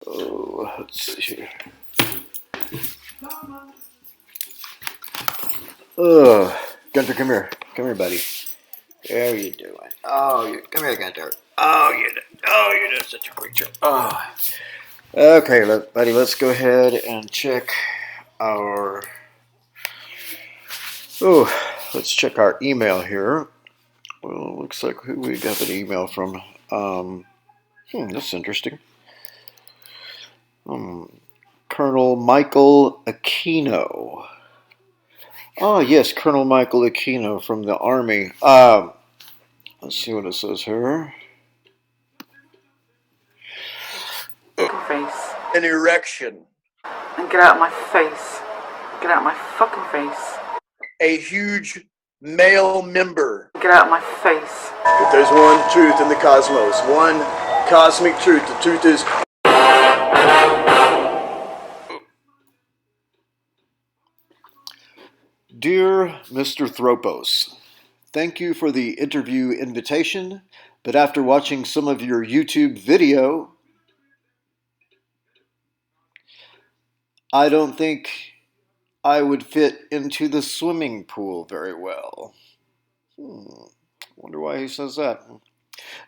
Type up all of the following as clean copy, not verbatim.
Oh, let's see here. Gunter, come here. Come here, buddy. How are you doing? Come here, Gunter. You're just such a creature. Oh. Okay, buddy, let's go ahead and check our... let's check our email here. Well, looks like who we got an email from. That's interesting. Colonel Michael Aquino. Oh, yes, Colonel Michael Aquino from the Army. Let's see what it says here. Face. An erection. And get out of my face. Get out of my fucking face. A huge male member. Get out of my face. If there's one truth in the cosmos, one cosmic truth, the truth is... Dear Mr. Thropos, thank you for the interview invitation, but after watching some of your YouTube video, I don't think I would fit into the swimming pool very well. Wonder why he says that.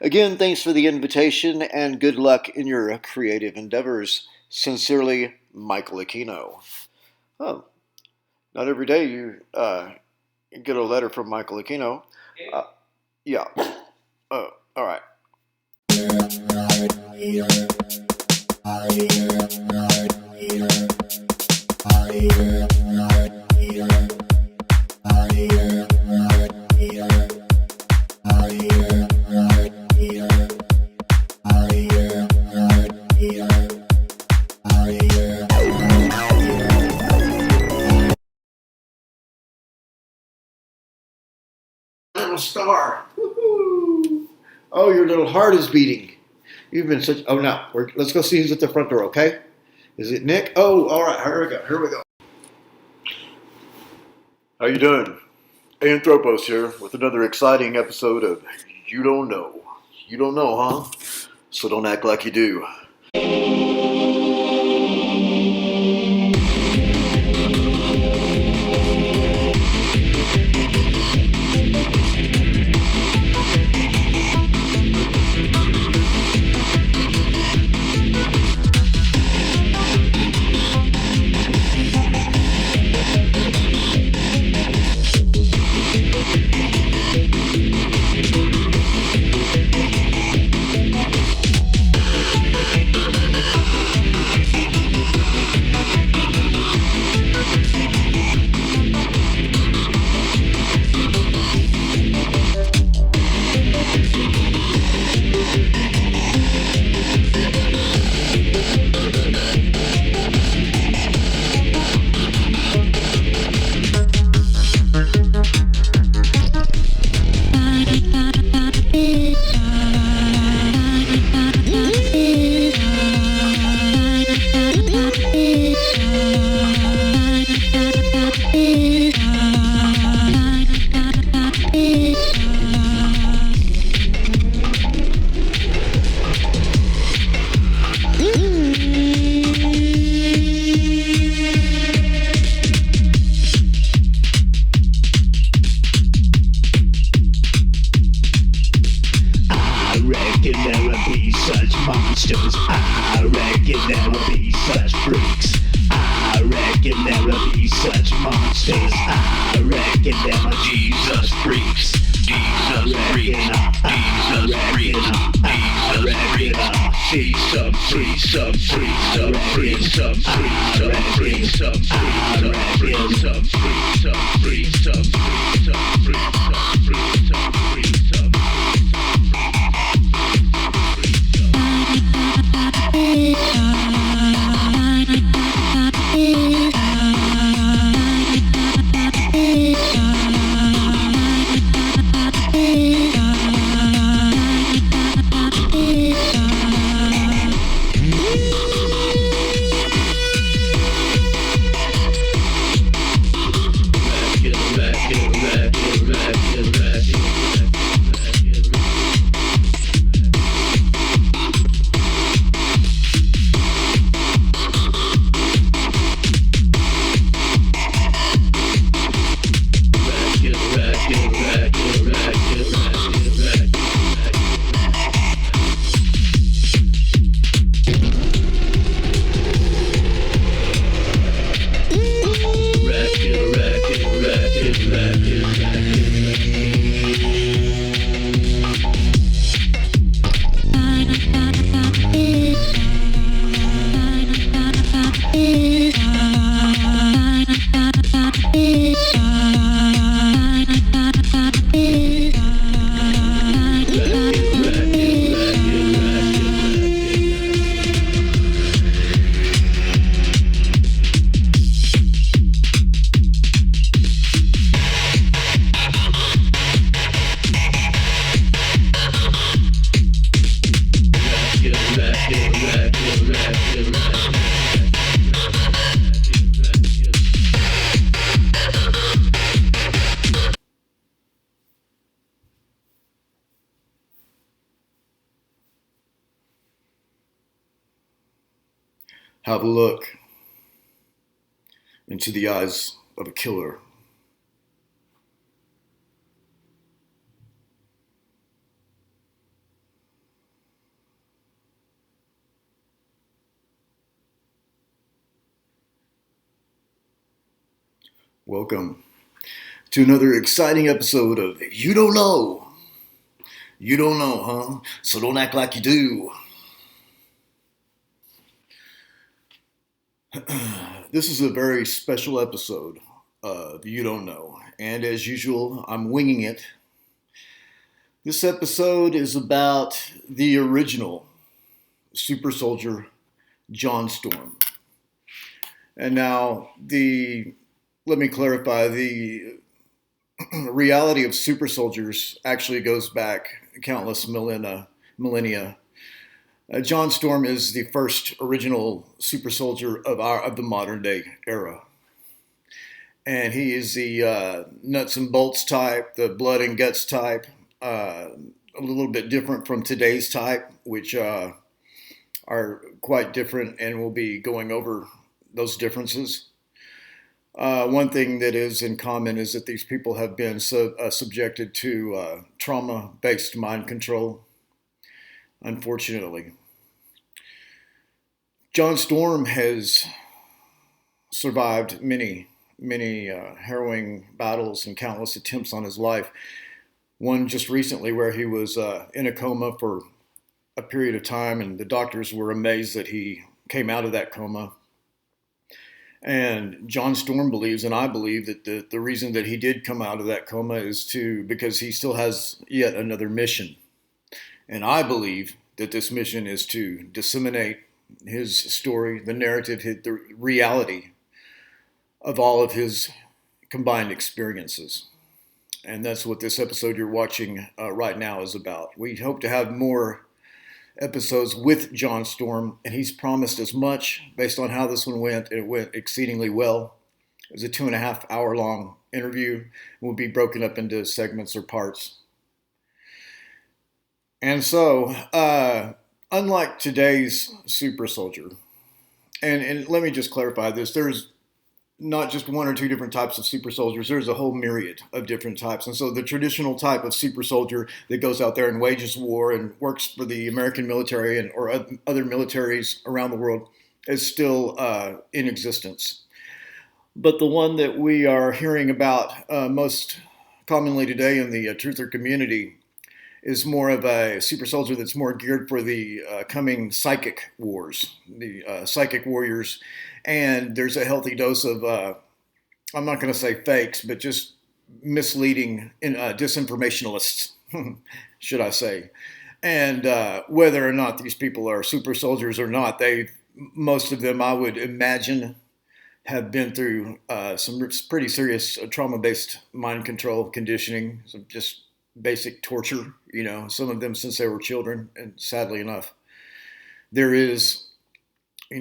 Again, thanks for the invitation and good luck in your creative endeavors. Sincerely, Michael Aquino. Oh, not every day you get a letter from Michael Aquino. Yeah. All right. Little star. Woo-hoo. Oh, your little heart is beating. You've been such... Oh, no. Let's go see who's at the front door, okay? Is it Nick? Oh, all right. Here we go. How you doing? Ayin Thropos here with another exciting episode of You Don't Know. You don't know, huh? So don't act like you do. monsters. I reckon there will be such freaks. I reckon there will be such monsters. I reckon there are Jesus freaks. Jesus freaks. Jesus freaks. Jesus freaks. See some freaks, some freaks, some freaks, some freaks, some freaks, some freaks, some freaks, some freaks, some freaks, some freaks, some freaks, some freaks, some freaks, some freaks. Have a look into the eyes of a killer. Welcome to another exciting episode of You Don't Know. You don't know, huh? So don't act like you do. This is a very special episode of You Don't Know. And as usual, I'm winging it. This episode is about the original super soldier, John Stormm. And now, let me clarify, the reality of super soldiers actually goes back countless millennia. John Stormm is the first original super soldier of the modern day era, and he is the nuts and bolts type, the blood and guts type, a little bit different from today's type, which are quite different, and we'll be going over those differences. One thing that is in common is that these people have been subjected to trauma-based mind control, unfortunately. John Stormm has survived many harrowing battles and countless attempts on his life. One just recently where he was in a coma for a period of time, and the doctors were amazed that he came out of that coma. And John Stormm believes, and I believe, that the reason that he did come out of that coma is because he still has yet another mission. And I believe that this mission is to disseminate his story, the narrative, the reality of all of his combined experiences. And that's what this episode you're watching right now is about. We hope to have more episodes with John Stormm, and he's promised as much based on how this one went. It went exceedingly well. It was a 2.5 hour long interview. It will be broken up into segments or parts. And so, unlike today's super soldier, and let me just clarify this, there's not just one or two different types of super soldiers. There's a whole myriad of different types. And so the traditional type of super soldier that goes out there and wages war and works for the American military or other militaries around the world is still in existence. But the one that we are hearing about most commonly today in the truther community is more of a super soldier that's more geared for the coming psychic wars, the psychic warriors. And there's a healthy dose of, I'm not going to say fakes, but just misleading disinformationalists, should I say. And whether or not these people are super soldiers or not, most of them, I would imagine, have been through some pretty serious trauma-based mind control conditioning, some just basic torture, some of them since they were children. And sadly enough, there is, we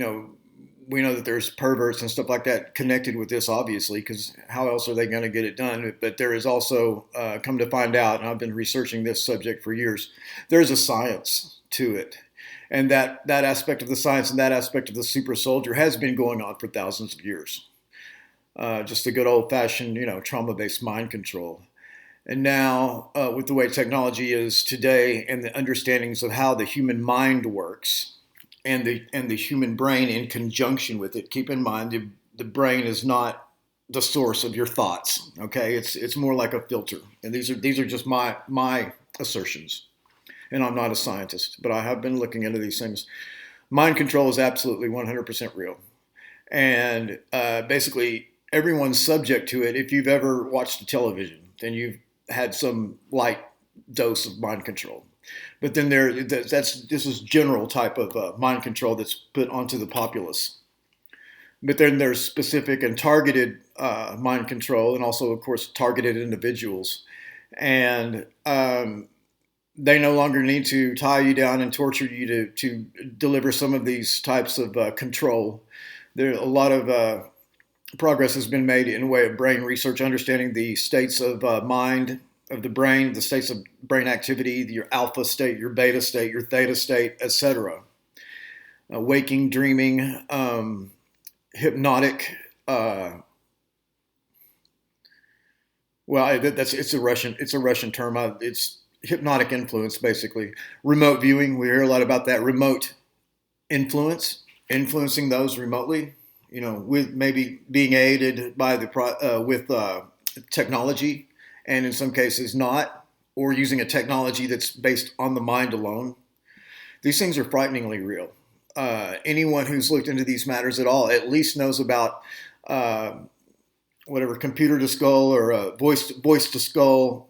know that there's perverts and stuff like that connected with this, obviously, because how else are they going to get it done? But there is also, come to find out, and I've been researching this subject for years, there's a science to it. And that aspect of the science and that aspect of the super soldier has been going on for thousands of years. Just the good old-fashioned, trauma-based mind control. And now, with the way technology is today and the understandings of how the human mind works, and the human brain in conjunction with it. Keep in mind, the brain is not the source of your thoughts. Okay, it's more like a filter. And these are just my assertions. And I'm not a scientist, but I have been looking into these things. Mind control is absolutely 100% real, and basically everyone's subject to it. If you've ever watched the television, then you've had some light dose of mind control. But then this is general type of mind control that's put onto the populace. But then there's specific and targeted mind control, and also, of course, targeted individuals. And they no longer need to tie you down and torture you to deliver some of these types of control. There a lot of progress has been made in the way of brain research, understanding the states of mind of the brain, the states of brain activity, your alpha state, your beta state, your theta state, etc. waking, dreaming, hypnotic. It's a Russian term. It's hypnotic influence, basically. Remote viewing. We hear a lot about that. Remote influence, influencing those remotely. With maybe being aided by with technology, and in some cases not, or using a technology that's based on the mind alone. These things are frighteningly real. Anyone who's looked into these matters at all at least knows about whatever computer to skull or voice to skull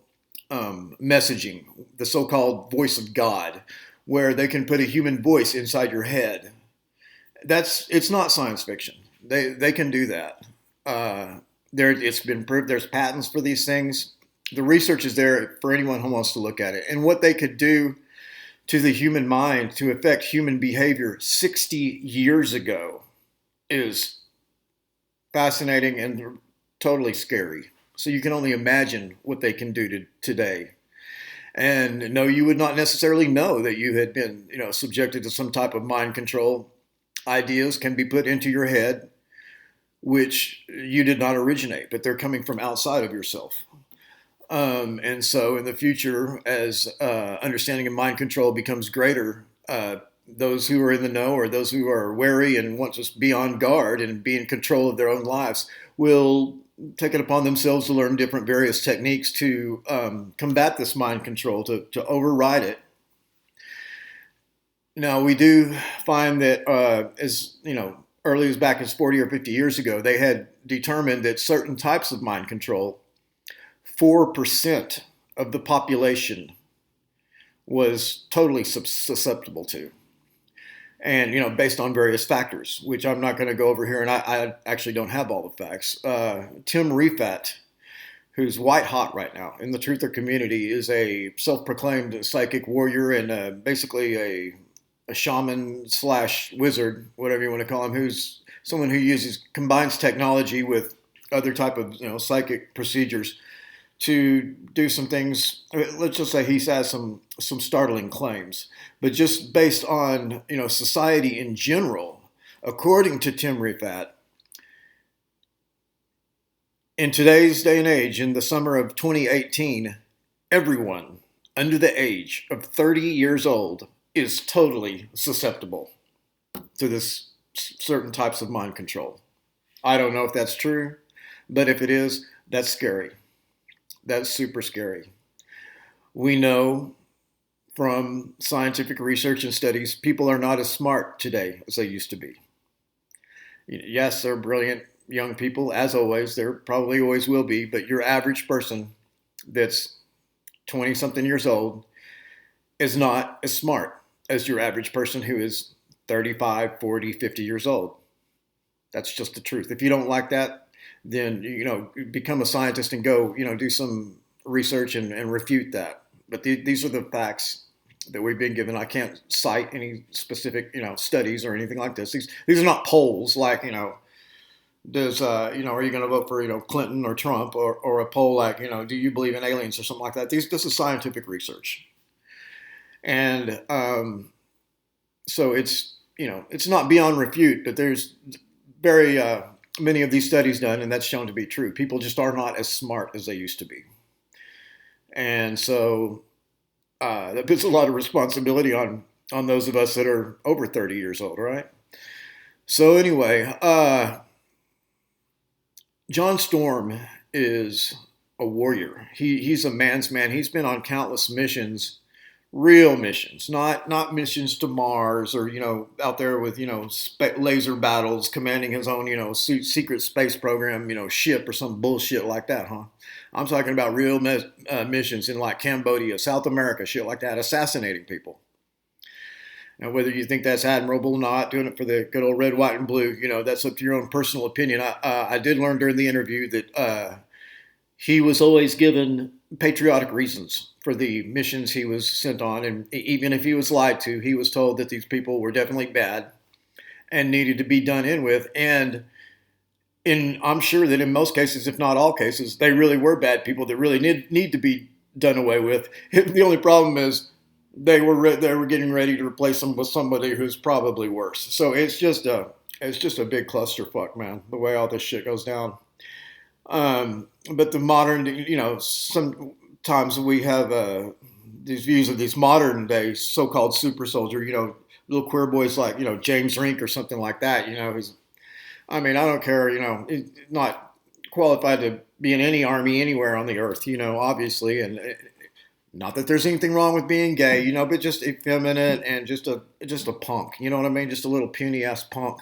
messaging, the so-called voice of God, where they can put a human voice inside your head. It's not science fiction. They can do that. It's been proved. There's patents for these things. The research is there for anyone who wants to look at it. And what they could do to the human mind to affect human behavior 60 years ago is fascinating and totally scary. So you can only imagine what they can do today. And no, you would not necessarily know that you had been, subjected to some type of mind control. Ideas can be put into your head, which you did not originate, but they're coming from outside of yourself. And so in the future, as understanding of mind control becomes greater, those who are in the know or those who are wary and want to be on guard and be in control of their own lives will take it upon themselves to learn different various techniques to combat this mind control, to override it. Now, we do find that as early as back as 40 or 50 years ago, they had determined that certain types of mind control, 4% of the population was totally susceptible to. And, based on various factors, which I'm not going to go over here, and I actually don't have all the facts. Tim Refat, who's white hot right now in the truther community, is a self-proclaimed psychic warrior and basically a shaman / wizard, whatever you want to call him, who's someone who combines technology with other type of psychic procedures to do some things. Let's just say he has some startling claims, but just based on society in general, according to Tim Refat, in today's day and age, in the summer of 2018, everyone under the age of 30 years old is totally susceptible to this certain types of mind control. I don't know if that's true, but if it is, that's scary. That's super scary. We know from scientific research and studies, people are not as smart today as they used to be. Yes, they're brilliant young people, as always. There probably always will be, but your average person that's 20-something years old is not as smart as your average person who is 35, 40, 50 years old. That's just the truth. If you don't like that, then, become a scientist and go, do some research and refute that. But these are the facts that we've been given. I can't cite any specific, studies or anything like this. These are not polls like, are you going to vote for, Clinton or Trump or a poll like, do you believe in aliens or something like that? This is scientific research. And so it's not beyond refute, but there's very many of these studies done, and that's shown to be true. People just are not as smart as they used to be. And so that puts a lot of responsibility on those of us that are over 30 years old, right? So anyway, John Stormm is a warrior. He's a man's man. He's been on countless missions, real missions, not missions to Mars or, out there with, laser battles, commanding his own, secret space program, ship or some bullshit like that, huh? I'm talking about real missions in like Cambodia, South America, shit like that, assassinating people. Now, whether you think that's admirable or not, doing it for the good old red, white, and blue, that's up to your own personal opinion. I did learn during the interview that he was always given patriotic reasons for the missions he was sent on. And even if he was lied to, he was told that these people were definitely bad and needed to be done in with. And I'm sure that in most cases, if not all cases, they really were bad people that really need to be done away with. The only problem is they were getting ready to replace him with somebody who's probably worse. So it's just a big clusterfuck, man. The way all this shit goes down. But the modern, sometimes we have these views of these modern day so-called super soldier, little queer boys like, James Rink or something like that. I mean, I don't care, not qualified to be in any army anywhere on the earth, obviously. And not that there's anything wrong with being gay, but just effeminate and just a punk, you know what I mean? Just a little puny ass punk.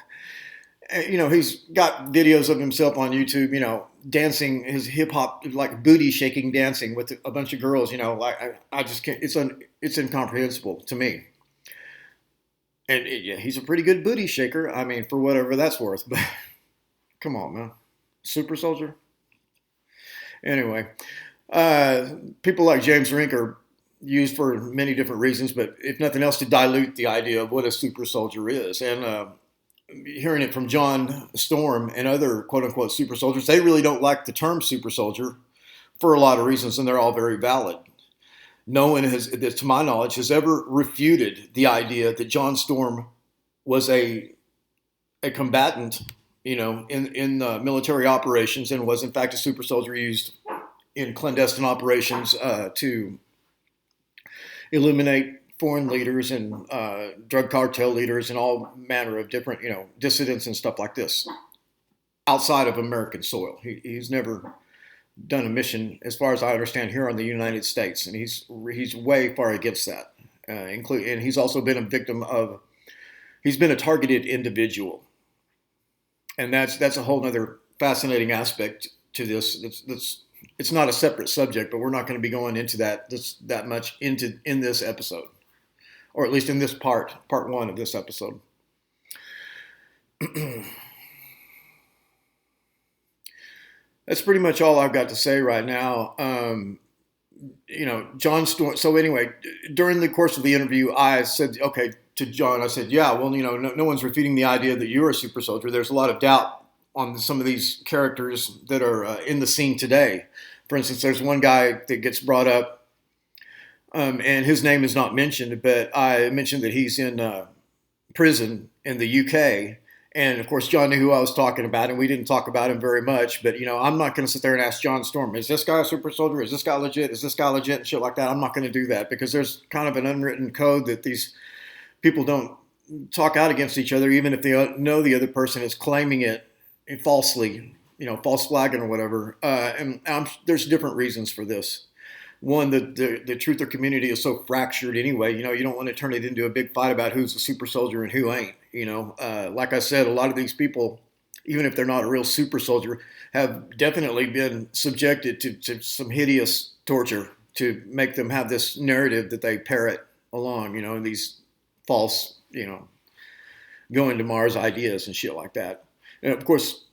He's got videos of himself on YouTube, dancing his hip hop, like booty shaking dancing with a bunch of girls, like I just can't, it's incomprehensible to me. And yeah, he's a pretty good booty shaker. I mean, for whatever that's worth, but come on, man. Super soldier? Anyway, people like James Rink are used for many different reasons, but if nothing else, to dilute the idea of what a super soldier is. And hearing it from John Storm and other quote unquote super soldiers, they really don't like the term super soldier for a lot of reasons, and they're all very valid. No one has, to my knowledge, has ever refuted the idea that John Storm was a combatant, in military operations, and was in fact a super soldier used in clandestine operations to eliminate foreign leaders and drug cartel leaders and all manner of different, dissidents and stuff like this outside of American soil. He's never done a mission, as far as I understand, here in the United States, and he's way far against that. And he's also been a victim of, he's been a targeted individual, and that's a whole other fascinating aspect to this. It's not a separate subject, but we're not going to be going into that much in this episode, or at least in this part one of this episode. That's pretty much all I've got to say right now. John Storm. So anyway, during the course of the interview, I said, okay, to John, I said, yeah, well, no one's refuting the idea that you're a super soldier. There's a lot of doubt on some of these characters that are in the scene today. For instance, there's one guy that gets brought up, and his name is not mentioned, but I mentioned that he's in prison in the UK. And of course, John knew who I was talking about, and we didn't talk about him very much. But I'm not going to sit there and ask John Storm, is this guy a super soldier? Is this guy legit? Is this guy legit? And shit like that. I'm not going to do that, because there's kind of an unwritten code that these people don't talk out against each other, even if they know the other person is claiming it falsely, false flagging or whatever. And there's different reasons for this. One, the truther community is so fractured anyway. You don't want to turn it into a big fight about who's a super soldier and who ain't. Like I said, a lot of these people, even if they're not a real super soldier, have definitely been subjected to some hideous torture to make them have this narrative that they parrot along, these false, going to Mars ideas and shit like that. And of course,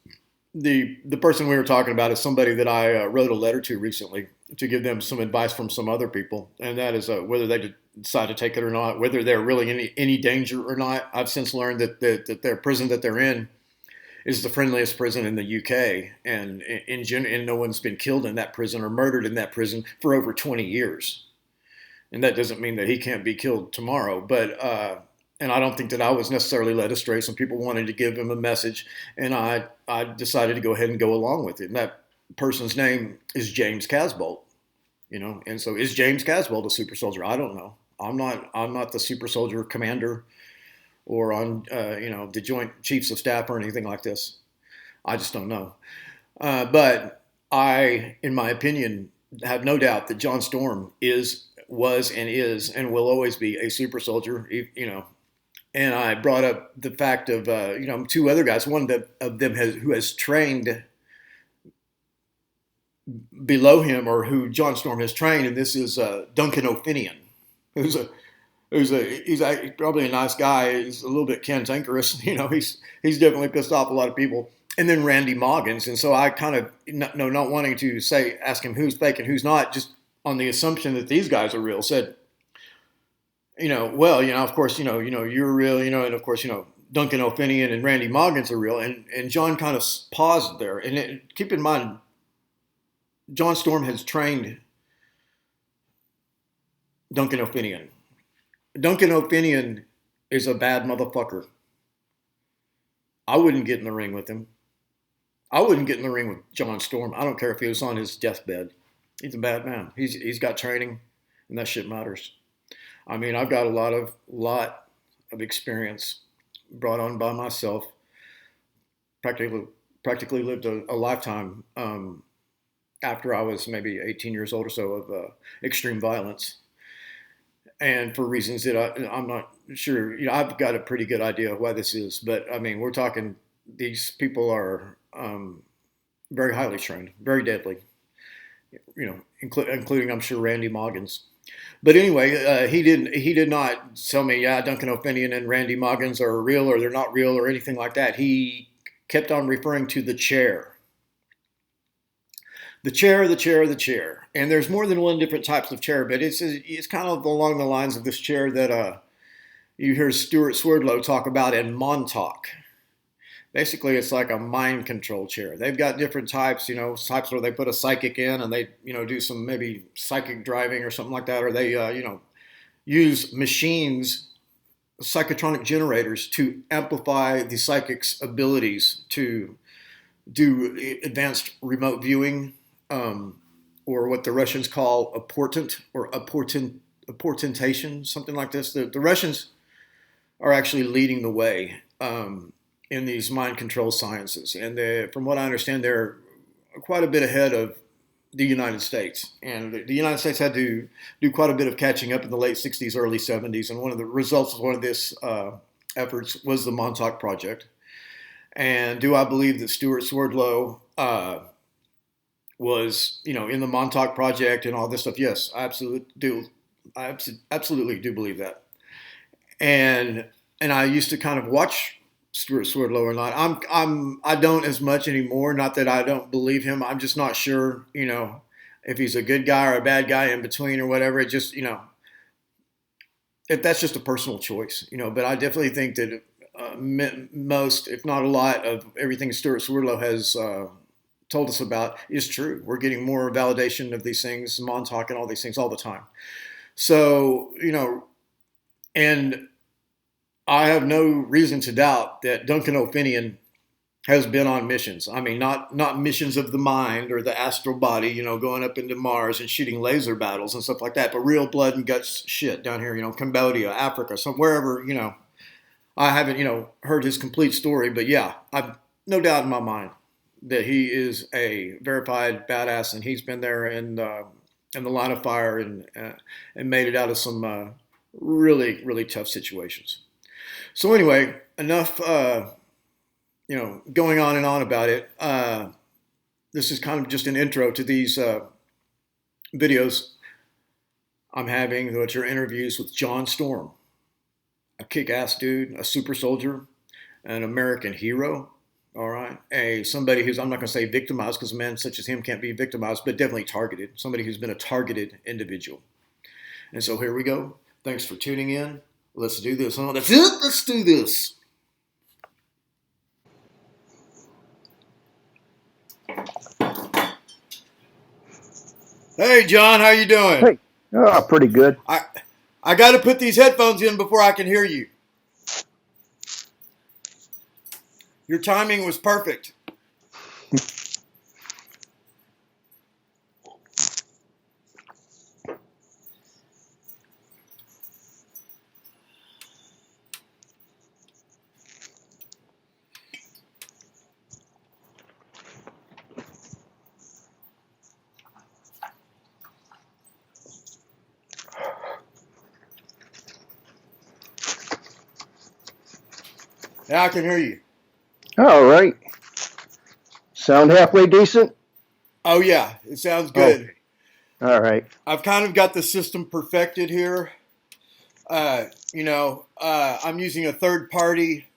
the person we were talking about is somebody that I wrote a letter to recently to give them some advice from some other people, and that is whether they decide to take it or not, whether they're really in any danger or not. I've since learned that their prison that they're in is the friendliest prison in the UK, and and no one's been killed in that prison or murdered in that prison for over 20 years. And that doesn't mean that he can't be killed tomorrow, but and I don't think that I was necessarily led astray. Some people wanted to give him a message, and I decided to go ahead and go along with it. And that person's name is James Casbolt, And so, is James Casbolt a super soldier? I don't know. I'm not the super soldier commander, or on the Joint Chiefs of Staff or anything like this. I just don't know. But I, in my opinion, have no doubt that John Storm was and will always be a super soldier. And I brought up the fact of two other guys. One of them who has trained below him, or who John Storm has trained, and this is Duncan O'Finian, who's probably a nice guy. He's a little bit cantankerous. He's definitely pissed off a lot of people. And then Randy Moggins. And so I kind of, not wanting to ask him who's fake and who's not, just on the assumption that these guys are real, said, of course, you're real, and of course, Duncan O'Finian and Randy Moggins are real. And John kind of paused there. And keep in mind, John Storm has trained Duncan O'Finian. Duncan O'Finian is a bad motherfucker. I wouldn't get in the ring with him. I wouldn't get in the ring with John Storm. I don't care if he was on his deathbed. He's a bad man. He's got training, and that shit matters. I mean, I've got a lot of experience brought on by myself. Practically practically lived a lifetime after I was maybe 18 years old or so of extreme violence, and for reasons that I'm not sure. I've got a pretty good idea of why this is, but I mean, we're talking. These people are very highly trained, very deadly. Including I'm sure Randy Moggins. But anyway, he did not tell me, yeah, Duncan O'Finian and Randy Moggins are real or they're not real or anything like that. He kept on referring to the chair. The chair, the chair, the chair. And there's more than one different types of chair, but it's kind of along the lines of this chair that you hear Stuart Swerdlow talk about in Montauk. Basically, it's like a mind control chair. They've got different types, types where they put a psychic in and they, do some maybe psychic driving or something like that, or they, use machines, psychotronic generators to amplify the psychic's abilities to do advanced remote viewing, or what the Russians call a portent or a portentation, something like this. The Russians are actually leading the way. In these mind control sciences. And from what I understand, they're quite a bit ahead of the United States. And the United States had to do quite a bit of catching up in the late 60s, early 70s. And one of the results of one of this efforts was the Montauk Project. And do I believe that Stuart Swerdlow was, in the Montauk Project and all this stuff? Yes, I absolutely do. I absolutely do believe that. And I used to kind of watch Stuart Swerdlow or not. I don't as much anymore. Not that I don't believe him. I'm just not sure, if he's a good guy or a bad guy in between or whatever. It just, if that's just a personal choice, But I definitely think that most, if not a lot, of everything Stuart Swerdlow has told us about is true. We're getting more validation of these things, Montauk and all these things all the time. So, and I have no reason to doubt that Duncan O'Finian has been on missions. I mean, not missions of the mind or the astral body, going up into Mars and shooting laser battles and stuff like that, but real blood and guts shit down here, Cambodia, Africa, wherever, I haven't, heard his complete story, but yeah, I've no doubt in my mind that he is a verified badass, and he's been there in the line of fire and made it out of some really, really tough situations. So anyway, enough, going on and on about it. This is kind of just an intro to these videos I'm having, which are interviews with John Stormm, a kick-ass dude, a super soldier, an American hero. All right, somebody who's, I'm not going to say victimized, because men such as him can't be victimized, but definitely targeted. Somebody who's been a targeted individual. And so here we go. Thanks for tuning in. Let's do this. Oh, that's it. Let's do this. Hey, John, how you doing? Hey, pretty good. I got to put these headphones in before I can hear you. Your timing was perfect. Yeah, I can hear you. All right. Sound halfway decent? Oh, yeah. It sounds good. Oh. All right. I've kind of got the system perfected here. I'm using a third-party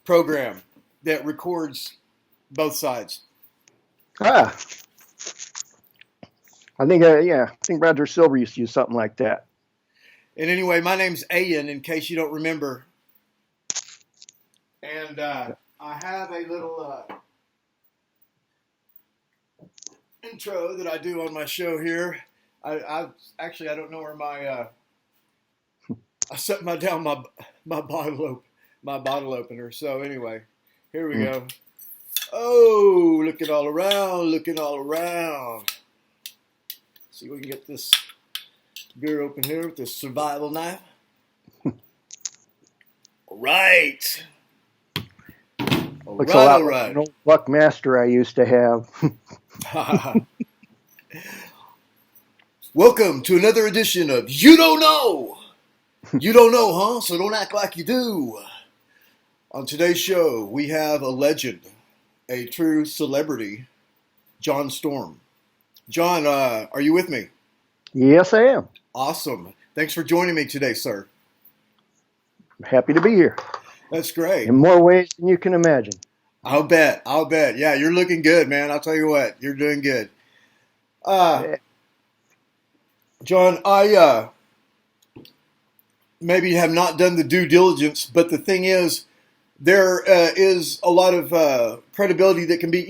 program that records both sides. I think Roger Silver used to use something like that. And anyway, my name's Ayin, in case you don't remember. And I have a little intro that I do on my show here. I don't know where my I set my bottle opener. So anyway, here we Mm. go. Oh, looking all around, looking all around. See if we can get this beer open here with this survival knife. All right. All Looks a right, all lot like an right. old Buckmaster I used to have. Welcome to another edition of You Don't Know. You don't know, huh? So don't act like you do. On today's show, we have a legend, a true celebrity, John Storm. John, are you with me? Yes, I am. Awesome. Thanks for joining me today, sir. Happy to be here That's great. in more ways than you can imagine. I'll bet. I'll bet. Yeah, you're looking good, man. I'll tell you what, you're doing good. Uh, Eh, John, I maybe have not done the due diligence, but the thing is, there is a lot of credibility that can be,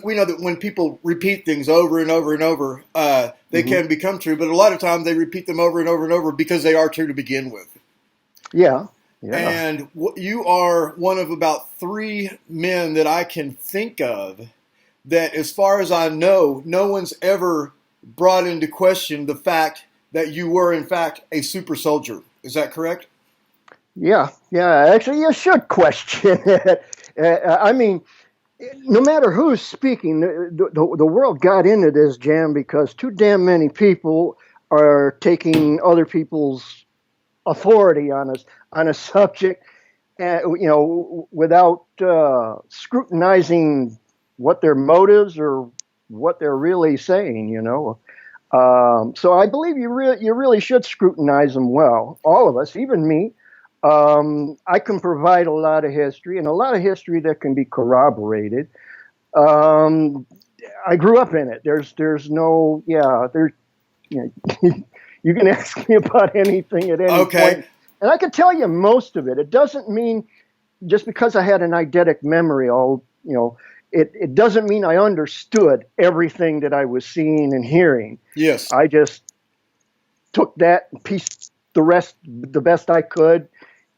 we know that when people repeat things over and over and over, they mhm. can become true, but a lot of times they repeat them over and over and over because they are true to begin with. Yeah, yeah. And you are one of about three men that I can think of that, as far as I know, no one's ever brought into question the fact that you were, in fact, a super soldier. Is that correct? Yeah, yeah. Actually, you should question it. I mean, no matter who's speaking, the world got into this jam because too damn many people are taking other people's authority on a subject, without scrutinizing what their motives or what they're really saying. So I believe you really should scrutinize them well. All of us, even me. I can provide a lot of history and a lot of history that can be corroborated. Um, I grew up in it. There's no, yeah, there, you know, you can ask me about anything at any Okay. point, and I can tell you most of it. It doesn't mean just because I had an eidetic memory, it doesn't mean I understood everything that I was seeing and hearing. Yes. I just took that and pieced the rest the best I could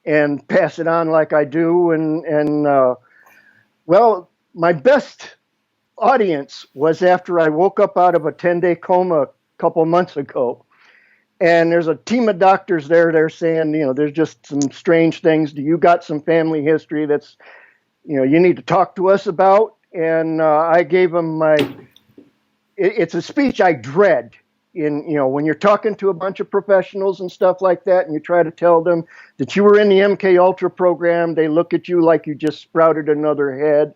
and pass it on like I do. Well, my best audience was after I woke up out of a 10-day coma a couple months ago. And there's a team of doctors there. They're saying, there's just some strange things. Do you got some family history that's, you need to talk to us about? And I gave them it's a speech I dread. When you're talking to a bunch of professionals and stuff like that, and you try to tell them that you were in the MKUltra program, they look at you like you just sprouted another head,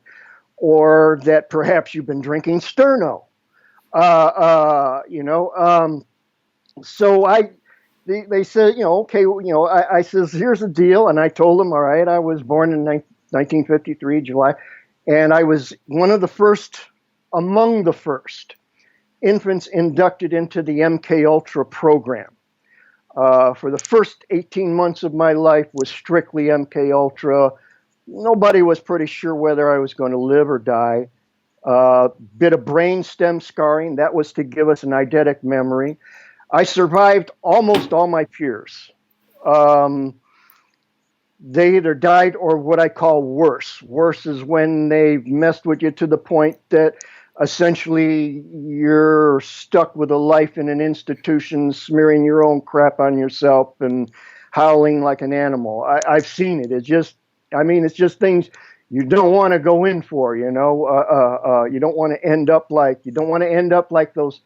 or that perhaps you've been drinking Sterno. So they said, okay, I says, here's the deal. And I told them, all right, I was born in 1953, July, and I was among the first infants inducted into the MKUltra program. For the first 18 months of my life was strictly MKUltra. Nobody was pretty sure whether I was going to live or die. Bit of brain stem scarring, that was to give us an eidetic memory. I survived almost all my peers. They either died or what I call worse. Worse is when they messed with you to the point that essentially you're stuck with a life in an institution, smearing your own crap on yourself and howling like an animal. I've seen it. It's just things you don't want to go in for. You don't want to end up like those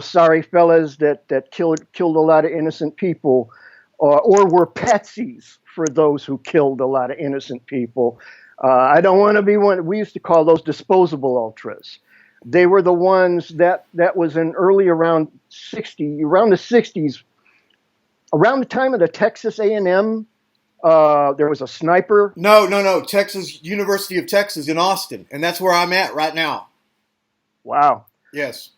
sorry fellas that killed a lot of innocent people, or were patsies for those who killed a lot of innocent people. I don't want to be one. We used to call those disposable ultras. They were the ones that was in around the 60s, around the time of the Texas A&M. There was a sniper. No. Texas, University of Texas in Austin. And that's where I'm at right now. Wow. Yes.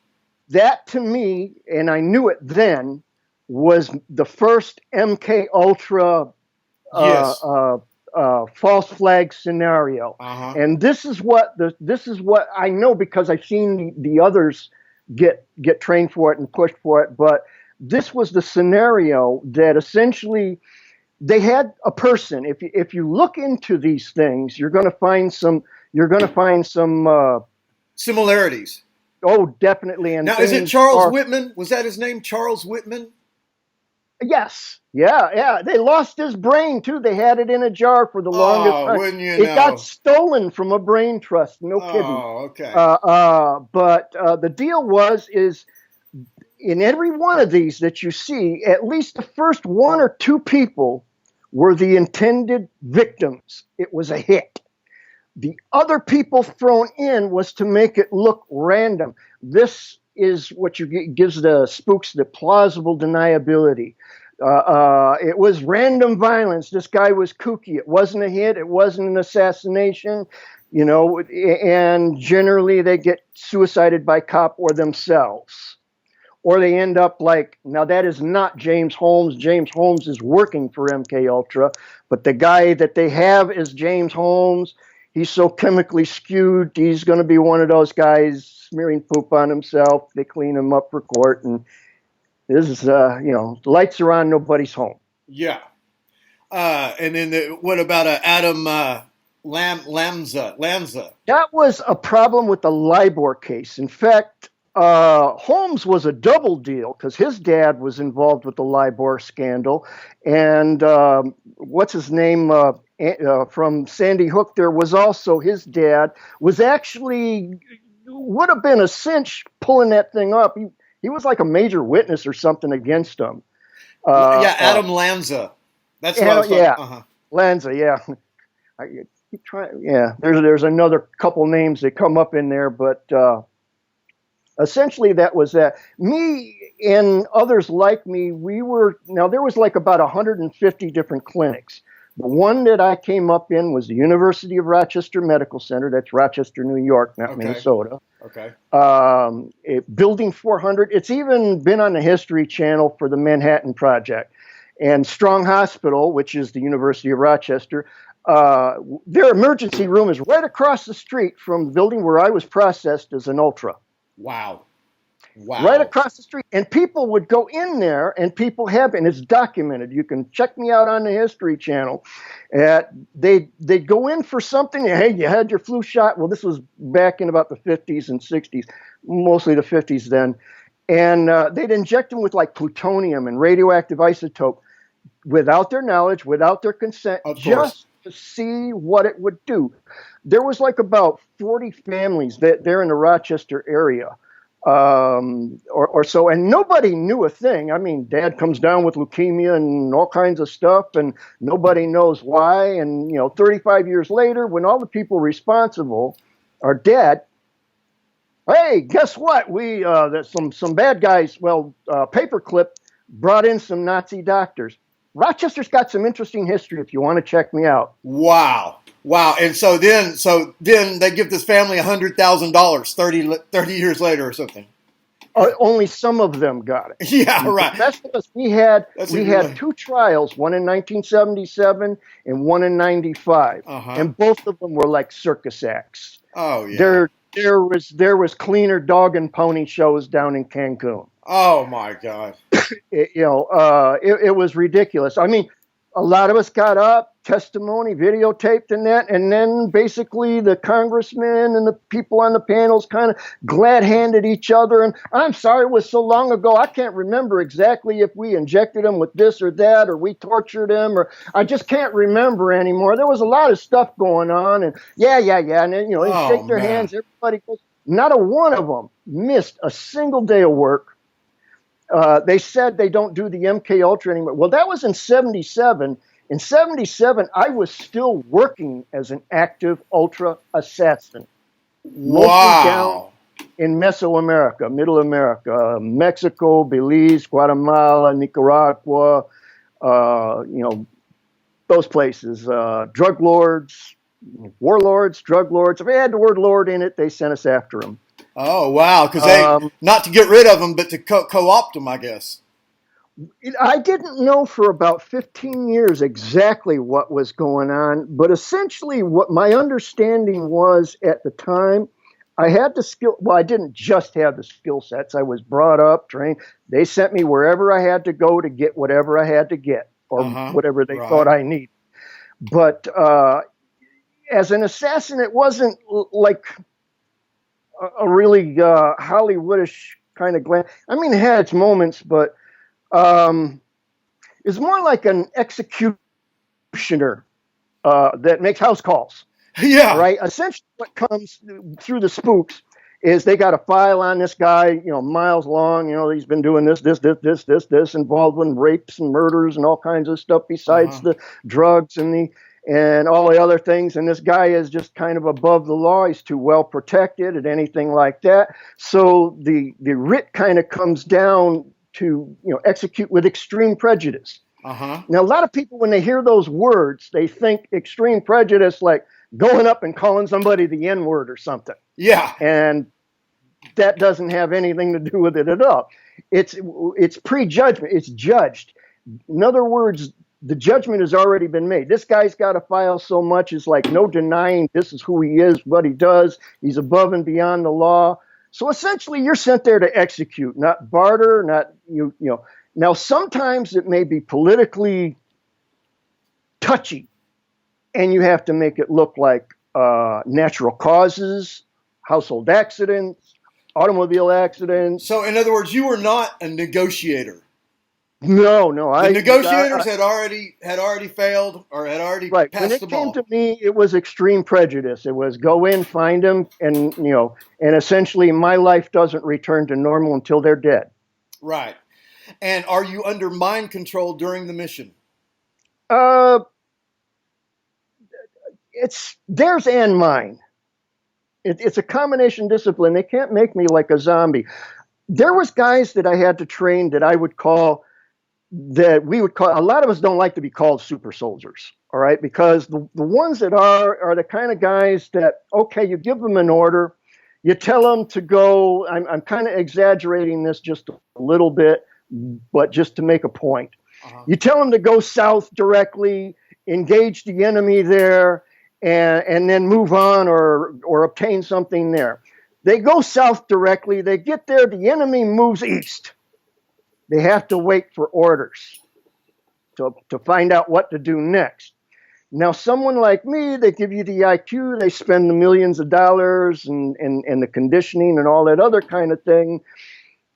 That to me, and I knew it then, was the first MKUltra Yes. false flag scenario. Uh-huh. And this is what I know because I've seen the others get trained for it and pushed for it. But this was the scenario that essentially they had a person. If you look into these things, you're going to find some. You're going to find some similarities. Oh, definitely. And now, is it Charles Whitman? Was that his name, Charles Whitman? Yes. Yeah. They lost his brain too. They had it in a jar for the longest time. Wouldn't you it know? got stolen from a brain trust. No kidding. Okay. But the deal is in every one of these that you see, at least the first one or two people were the intended victims. It was a hit. The other people thrown in was to make it look random. This is what gives the spooks the plausible deniability. It was random violence. This guy was kooky. It wasn't a hit. It wasn't an assassination, and generally they get suicided by cop or themselves. Or they end up now that is not James Holmes. James Holmes is working for MKUltra, but the guy that they have is James Holmes. He's so chemically skewed, he's going to be one of those guys smearing poop on himself. They clean him up for court, and this is, the lights are on, nobody's home. Yeah. And then what about Adam Lanza? That was a problem with the LIBOR case. In fact, Holmes was a double deal because his dad was involved with the LIBOR scandal, and what's his name from Sandy Hook? There was also his dad was actually would have been a cinch pulling that thing up. He was like a major witness or something against him. Adam Lanza. That's what I was talking. Yeah, Lanza. Yeah. I keep trying. Yeah, there's another couple names that come up in there, but. Essentially, that was that. Me and others like me, there was about 150 different clinics. The one that I came up in was the University of Rochester Medical Center. That's Rochester, New York, not Minnesota. Okay. Building 400. It's even been on the History Channel for the Manhattan Project. And Strong Hospital, which is the University of Rochester, their emergency room is right across the street from the building where I was processed as an ultra. Wow. Right across the street. And people would go in there, and people have, and it's documented. You can check me out on the History Channel. They'd go in for something. Hey, you had your flu shot. Well, this was back in about the 50s and 60s, mostly the 50s then. And they'd inject them with plutonium and radioactive isotope without their knowledge, without their consent, just to see what it would do. There was about 40 families there in the Rochester area or so, and nobody knew a thing. I mean, Dad comes down with leukemia and all kinds of stuff, and nobody knows why. And, 35 years later, when all the people responsible are dead, hey, guess what? There's some bad guys, Paperclip brought in some Nazi doctors. Rochester's got some interesting history if you want to check me out. Wow. And so then they give this family $100,000 30 years later or something. Only some of them got it. Yeah, right. That's because we had two trials, one in 1977 and one in 95. And both of them were circus acts. Oh, yeah. There was cleaner dog and pony shows down in Cancun. Oh my God! It was ridiculous. I mean, a lot of us got up, testimony, videotaped, and then basically the congressmen and the people on the panels kind of glad-handed each other. And I'm sorry, it was so long ago, I can't remember exactly if we injected them with this or that, or we tortured them, or I just can't remember anymore. There was a lot of stuff going on, and yeah, and then they shake their hands. Everybody goes. Not a one of them missed a single day of work. They said they don't do the MKUltra anymore. Well, that was in 77. In 77, I was still working as an active ultra assassin. Mostly down in Mesoamerica, Middle America, Mexico, Belize, Guatemala, Nicaragua, those places. Drug lords, warlords, drug lords. If they had the word lord in it, they sent us after them. Oh, wow. Because they, not to get rid of them, but to co-opt them, I guess. I didn't know for about 15 years exactly what was going on, but essentially what my understanding was at the time, I had the skill. Well, I didn't just have the skill sets. I was brought up, trained. They sent me wherever I had to go to get whatever I had to get. or whatever they Right. thought I need. But as an assassin, it wasn't like a really Hollywoodish kind of glam. I mean, it had its moments, but it's more like an executioner that makes house calls. Yeah. Right. Essentially, what comes through the spooks is they got a file on this guy, miles long. He's been doing this, involved in rapes and murders and all kinds of stuff besides the drugs and all the other things. And this guy is just kind of above the law. He's too well protected and anything like that. So the writ kind of comes down to, execute with extreme prejudice. Now, a lot of people, when they hear those words, they think extreme prejudice like going up and calling somebody the N-word or something. Yeah. And that doesn't have anything to do with it at all. It's prejudgment. It's judged. In other words, the judgment has already been made. This guy's got a file so much, it's like no denying this is who he is, what he does. He's above and beyond the law. So essentially, you're sent there to execute, not barter, not you know. Now, sometimes it may be politically touchy, and you have to make it look like natural causes, household accidents, automobile accidents. So, in other words, you were not a negotiator. No. The negotiators had already failed or had already right. passed When it the came ball. to me, it was extreme prejudice. It was go in, find them, and and essentially my life doesn't return to normal until they're dead. Right. And are you under mind control during the mission? It's theirs and mine. It's a combination discipline. They can't make me like a zombie. There was guys that I had to train that we would call, a lot of us don't like to be called super soldiers, all right? Because the ones that are the kind of guys that, okay, you give them an order, you tell them to go, I'm kind of exaggerating this just a little bit, but just to make a point. You tell them to go south directly, engage the enemy there, and then move on or obtain something there. They go south directly. They get there. The enemy moves east. They have to wait for orders to find out what to do next. Now, someone like me, they give you the IQ. They spend the millions of dollars and the conditioning and all that other kind of thing.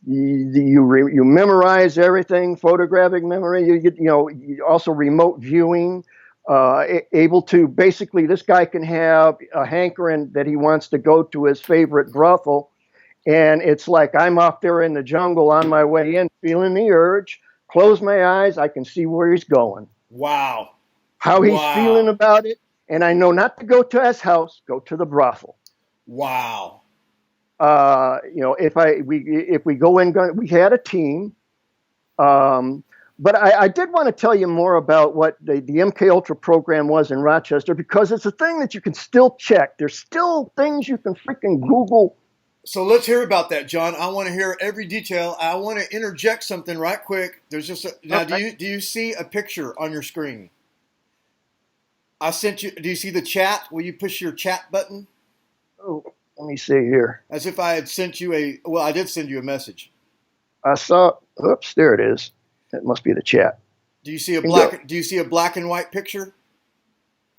You memorize everything, photographic memory. You also remote viewing. Able to basically, this guy can have a hankering that he wants to go to his favorite brothel, and it's like I'm off there in the jungle on my way in, feeling the urge. Close my eyes, I can see where he's going. Wow. How he's feeling about it, and I know not to go to his house, go to the brothel. Wow. If we go in, we had a team. But I did want to tell you more about what the MKUltra program was in Rochester, because it's a thing that you can still check. There's still things you can freaking Google. So let's hear about that, John. I want to hear every detail. I want to interject something right quick. There's just now. Okay. Do you see a picture on your screen? I sent you. Do you see the chat? Will you push your chat button? Oh, let me see here. As if I had sent you well, I did send you a message. I saw. Oops, there it is. That must be the chat. Do you see a black and white picture?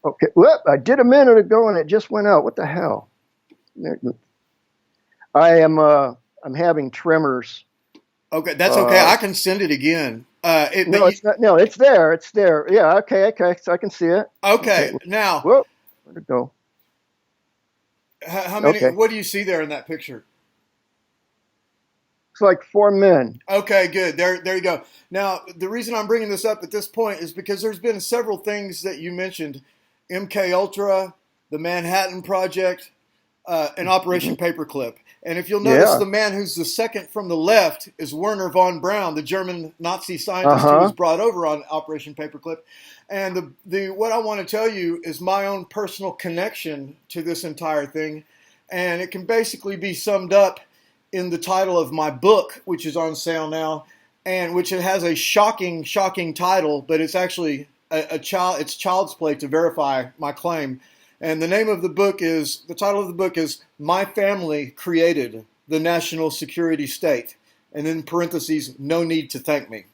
Okay. Well, I did a minute ago and it just went out. What the hell? I'm having tremors. Okay, that's okay. I can send it again. It's not. No, it's there. It's there. Yeah. Okay. So I can see it. Okay. Now. Whoa. Where'd it go? How many? Okay. What do you see there in that picture? It's like 4 men. Okay, good. There you go. Now, the reason I'm bringing this up at this point is because there's been several things that you mentioned: MKUltra, the Manhattan Project, and Operation Paperclip. And if you'll notice, the man who's the second from the left is Werner von Braun, the German Nazi scientist who was brought over on Operation Paperclip. And what I want to tell you is my own personal connection to this entire thing, and it can basically be summed up in the title of my book, which is on sale now, and which it has a shocking title, but it's actually it's child's play to verify my claim. And the title of the book is My Family Created the National Security State, and in parentheses, no need to thank me.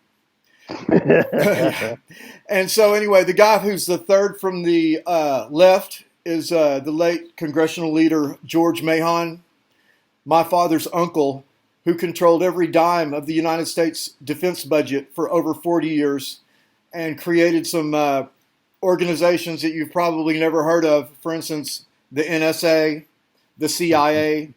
And so, anyway, the guy who's the third from the left is the late congressional leader George Mahon, my father's uncle, who controlled every dime of the United States defense budget for over 40 years and created some organizations that you've probably never heard of. For instance, the NSA, the CIA,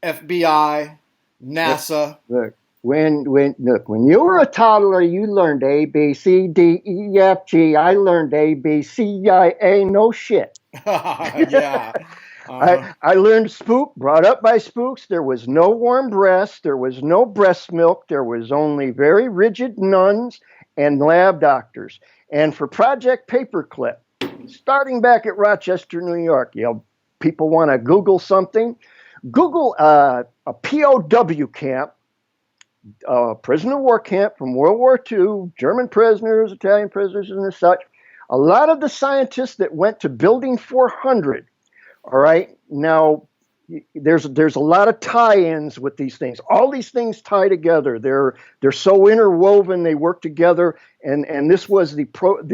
FBI, NASA. Look, when you were a toddler, you learned A, B, C, D, E, F, G. I learned A, B, C, I, A. No shit. Yeah. I learned spook, brought up by spooks. There was no warm breast. There was no breast milk. There was only very rigid nuns and lab doctors. And for Project Paperclip, starting back at Rochester, New York, people want to Google something. Google a POW camp, prisoner of war camp from World War II, German prisoners, Italian prisoners, and such. A lot of the scientists that went to Building 400. All right. Now, there's a lot of tie-ins with these things. All these things tie together. They're so interwoven. They work together. And this was the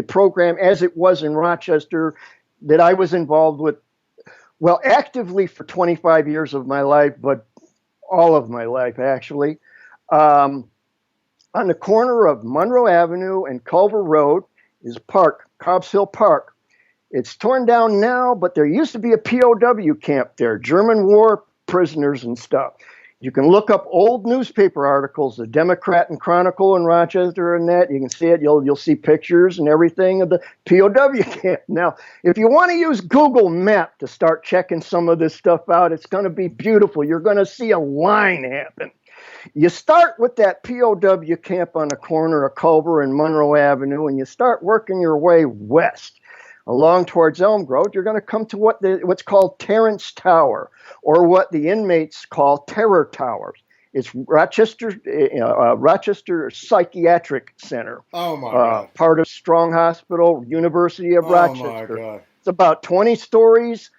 program as it was in Rochester that I was involved with. Well, actively for 25 years of my life, but all of my life actually. On the corner of Monroe Avenue and Culver Road is Cobbs Hill Park. It's torn down now, but there used to be a POW camp there, German war prisoners and stuff. You can look up old newspaper articles, the Democrat and Chronicle in Rochester and that. You can see it. You'll see pictures and everything of the POW camp. Now, if you want to use Google Map to start checking some of this stuff out, it's going to be beautiful. You're going to see a line happen. You start with that POW camp on the corner of Culver and Monroe Avenue, and you start working your way west. Along towards Elm Grove, you're going to come to what's called Terrence Tower, or what the inmates call Terror Towers. It's Rochester Psychiatric Center. Oh my God! Part of Strong Hospital, University of Rochester. Oh my God! It's about 20 stories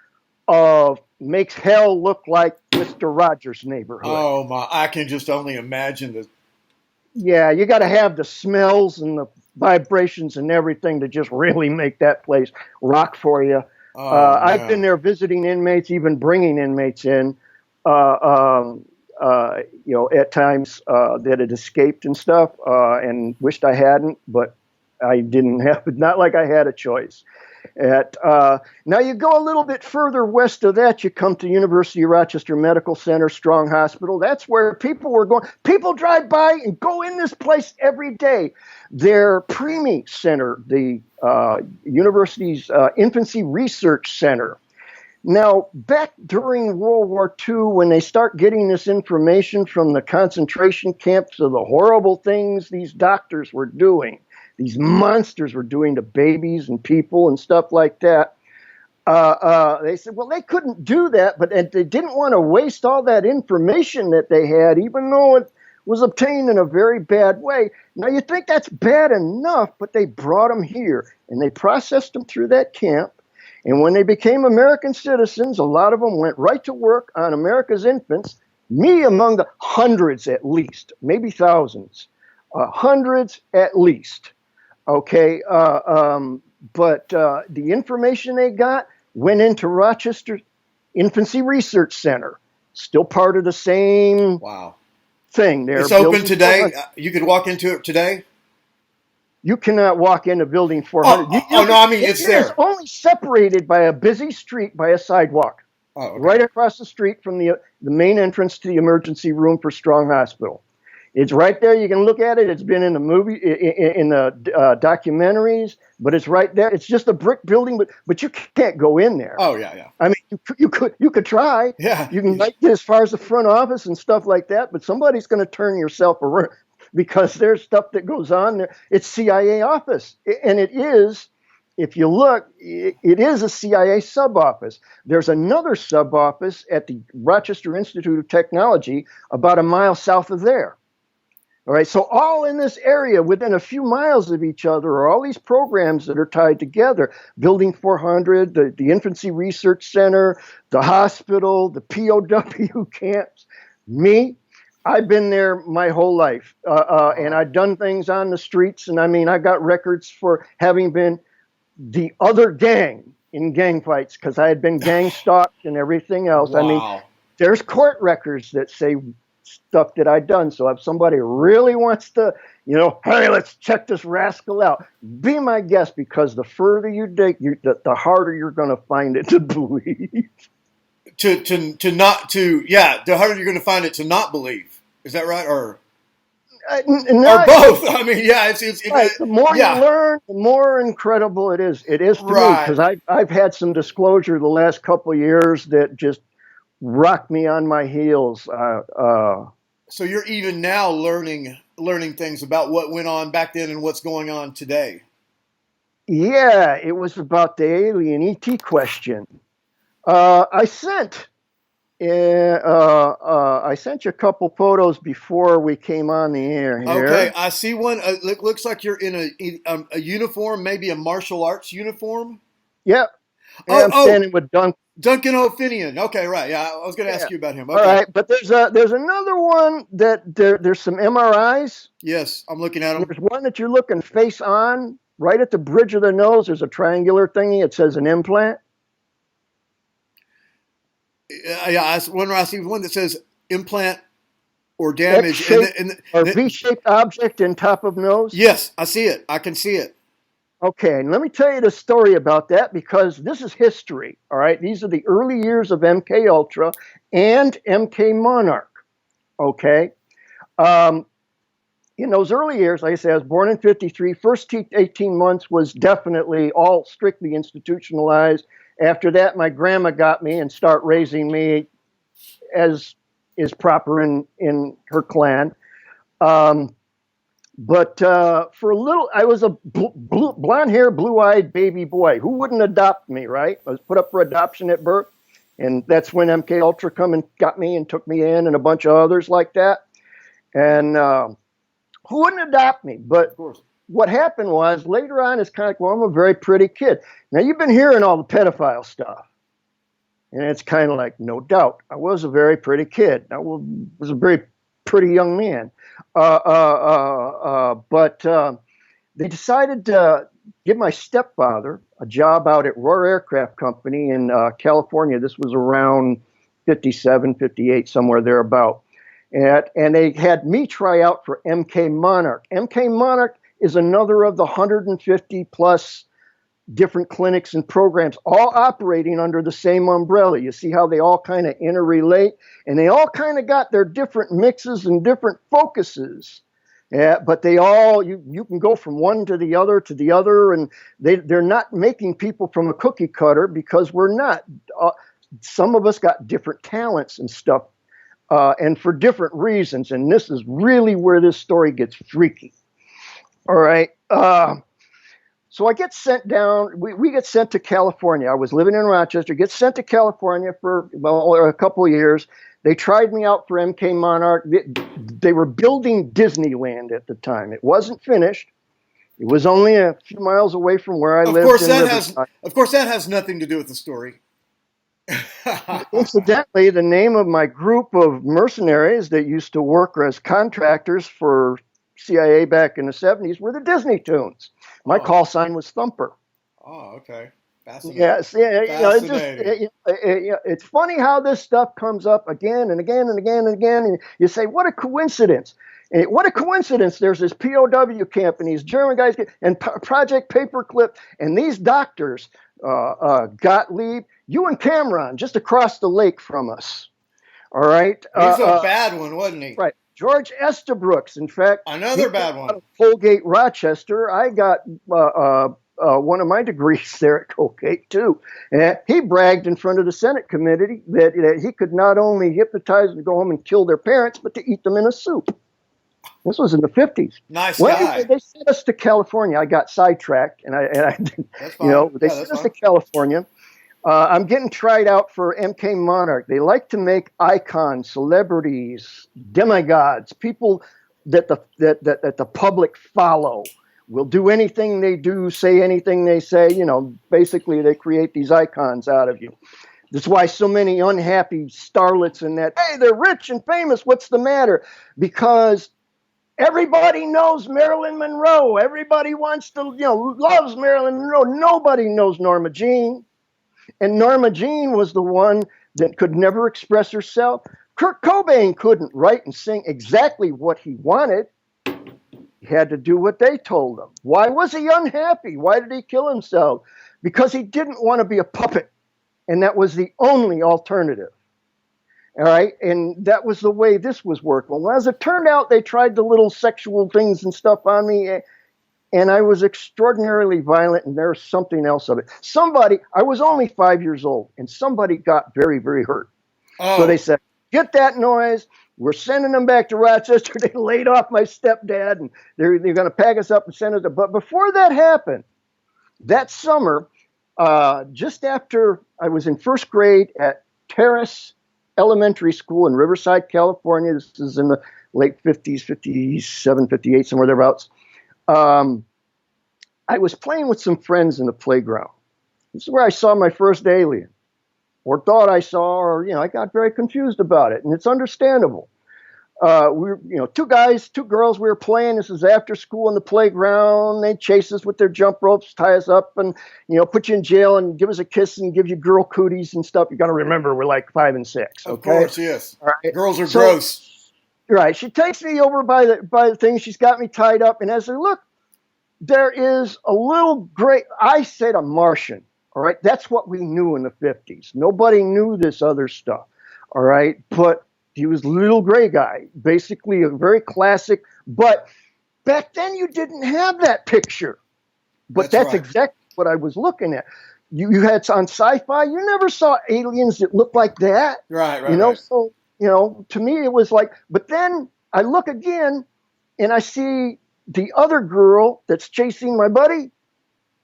of makes hell look like Mr. Rogers' neighborhood. Oh my! I can just only imagine the. Yeah, you got to have the smells and the vibrations and everything to just really make that place rock for you. I've been there visiting inmates, even bringing inmates in, at times that had escaped and stuff, and wished I hadn't, but I didn't have, not like I had a choice. Now you go a little bit further west of that, you come to University of Rochester Medical Center, Strong Hospital. That's where people were going. People drive by and go in this place every day. Their Preemie Center, the university's Infancy Research Center. Now, back during World War II, when they start getting this information from the concentration camps of the horrible things these doctors were doing, these monsters were doing to babies and people and stuff like that. They said, well, they couldn't do that, but they didn't want to waste all that information that they had, even though it was obtained in a very bad way. Now, you think that's bad enough, but they brought them here, and they processed them through that camp. And when they became American citizens, a lot of them went right to work on America's infants, me among the hundreds at least, maybe thousands, hundreds at least. Okay, but the information they got went into Rochester Infancy Research Center, still part of the same thing. It's open today. You could walk into it today. You cannot walk into Building 400. It's there. It's only separated by a busy street by a sidewalk, right across the street from the main entrance to the emergency room for Strong Hospital. It's right there. You can look at it. It's been in the movie, in the documentaries, but it's right there. It's just a brick building, but you can't go in there. Oh yeah. I mean, you could try. Yeah. You can get as far as the front office and stuff like that, but somebody's going to turn yourself around because there's stuff that goes on there. It's CIA office, and it is. If you look, it is a CIA sub-office. There's another sub-office at the Rochester Institute of Technology about a mile south of there. All right, so all in this area within a few miles of each other are all these programs that are tied together. Building 400, the Infancy Research Center, the hospital, the POW camps, me. I've been there my whole life, and I've done things on the streets. And I mean, I got records for having been the other gang in gang fights because I had been gang stalked and everything else. I mean, Wow. there's court records that say stuff that I've done. So if somebody really wants to, hey, let's check this rascal out, be my guest, because the further you dig, the harder you're going to find it to believe. The harder you're going to find it to not believe. Is that right? Or Not, both? I mean, yeah, right. The more yeah, you learn, the more incredible it is. It is to me, right. because I've had some disclosure the last couple of years that just rocked me on my heels. So you're even now learning things about what went on back then and what's going on today. Yeah, it was about the alien ET question. I sent you a couple photos before we came on the air here. Okay, I see one. Looks like you're in a uniform, maybe a martial arts uniform. Yep. And I'm standing with Duncan O'Finian. Okay, right. Yeah, I was going to ask you about him. Okay. All right, but there's another one that there's some MRIs. Yes, I'm looking at them. There's one that you're looking face on, right at the bridge of the nose. There's a triangular thingy. It says an implant. Yeah, I see one that says implant or damage. Or V-shaped object in top of nose. Yes, I see it. I can see it. Okay, and let me tell you the story about that, because this is history, all right? These are the early years of MKUltra and MK Monarch, okay? In those early years, like I say, I was born in 53. First 18 months was definitely all strictly institutionalized. After that, my grandma got me and started raising me as is proper in her clan. But for a little, I was a blonde hair, blue eyed baby boy. Who wouldn't adopt me, right? I was put up for adoption at birth. And that's when MKUltra come and got me and took me in, and a bunch of others like that. And who wouldn't adopt me? But what happened was later on, it's kind of like, well, I'm a very pretty kid. Now, you've been hearing all the pedophile stuff. And it's kind of like, no doubt, I was a very pretty kid. I was a very pretty young man. But they decided to give my stepfather a job out at Roar Aircraft Company in California. This was around 57, 58, somewhere thereabout. And they had me try out for MK Monarch. MK Monarch is another of the 150 plus different clinics and programs, all operating under the same umbrella. You see how they all kind of interrelate, and they all kind of got their different mixes and different focuses. Yeah, but they all, you can go from one to the other, and they're not making people from a cookie cutter, because we're not. Some of us got different talents and stuff, and for different reasons, and this is really where this story gets freaky. All right. So I get sent down, we get sent to California. I was living in Rochester, get sent to California for a couple of years. They tried me out for MK Monarch. They were building Disneyland at the time. It wasn't finished. It was only a few miles away from where I lived. Of course, that has nothing to do with the story. Incidentally, the name of my group of mercenaries that used to work as contractors for CIA back in the 70s were the Disney Tunes. My call sign was Thumper. Oh, okay. Fascinating. Yes, it's funny how this stuff comes up again and again and again and again, and you say, what a coincidence. And what a coincidence. There's this POW camp, and these German guys, and Project Paperclip, and these doctors, Gottlieb, you and Cameron, just across the lake from us. All right? He's a bad one, wasn't he? Right. George Estabrooks, in fact. Another bad one. Out of Colgate, Rochester. I got one of my degrees there at Colgate, too. And he bragged in front of the Senate committee that he could not only hypnotize them to go home and kill their parents, but to eat them in a soup. This was in the 50s. Nice guy. Anyway, they sent us to California. I got sidetracked, and I they sent us to California. I'm getting tried out for MK Monarch. They like to make icons, celebrities, demigods, people that the public follow. Will do anything they do, say anything they say. Basically they create these icons out of you. That's why so many unhappy starlets in that, hey, they're rich and famous. What's the matter? Because everybody knows Marilyn Monroe. Everybody wants to, loves Marilyn Monroe. Nobody knows Norma Jean. And Norma Jean was the one that could never express herself. Kurt Cobain couldn't write and sing exactly what he wanted. He had to do what they told him. Why was he unhappy? Why did he kill himself? Because he didn't want to be a puppet. And that was the only alternative. All right. And that was the way this was working. Well, as it turned out, they tried the little sexual things and stuff on me. And I was extraordinarily violent. And there's something else of it. I was only 5 years old. And somebody got very, very hurt. Oh. So they said, get that noise. We're sending them back to Rochester. They laid off my stepdad. And they're going to pack us up and send us. But before that happened, that summer, just after I was in first grade at Terrace Elementary School in Riverside, California. This is in the late 50s, 57, 58, somewhere thereabouts. I was playing with some friends in the playground. This is where I saw my first alien, or thought I saw, or, I got very confused about it, and it's understandable. We were, two guys, two girls, we were playing. This is after school in the playground. They chase us with their jump ropes, tie us up, and, put you in jail and give us a kiss and give you girl cooties and stuff. You got to remember, we're like 5 and 6. Okay? Of course, yes. All right. Girls are gross. Right. She takes me over by the thing. She's got me tied up. And as I look, there is a little gray, I said a Martian. All right. That's what we knew in the 50s. Nobody knew this other stuff. All right. But he was a little gray guy, basically a very classic. But back then you didn't have that picture. But that's right. Exactly what I was looking at. You had on sci-fi, you never saw aliens that looked like that. Right. Right. So, to me it was like, but then I look again and I see the other girl that's chasing my buddy.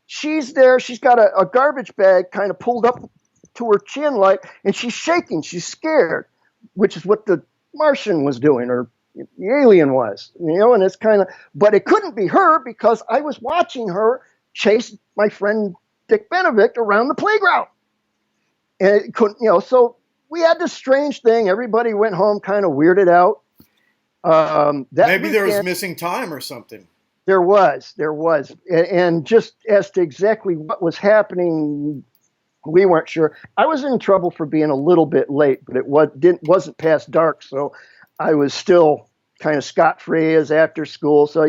She's there. She's got a garbage bag kind of pulled up to her chin and she's shaking. She's scared, which is what the Martian was doing, or the alien was, and it's kind of, but it couldn't be her because I was watching her chase my friend Dick Benovic around the playground. And it couldn't, so we had this strange thing. Everybody went home kind of weirded out. Maybe there was missing time or something. There was. And just as to exactly what was happening, we weren't sure. I was in trouble for being a little bit late, but it wasn't past dark, so I was still kind of scot-free as after school. So,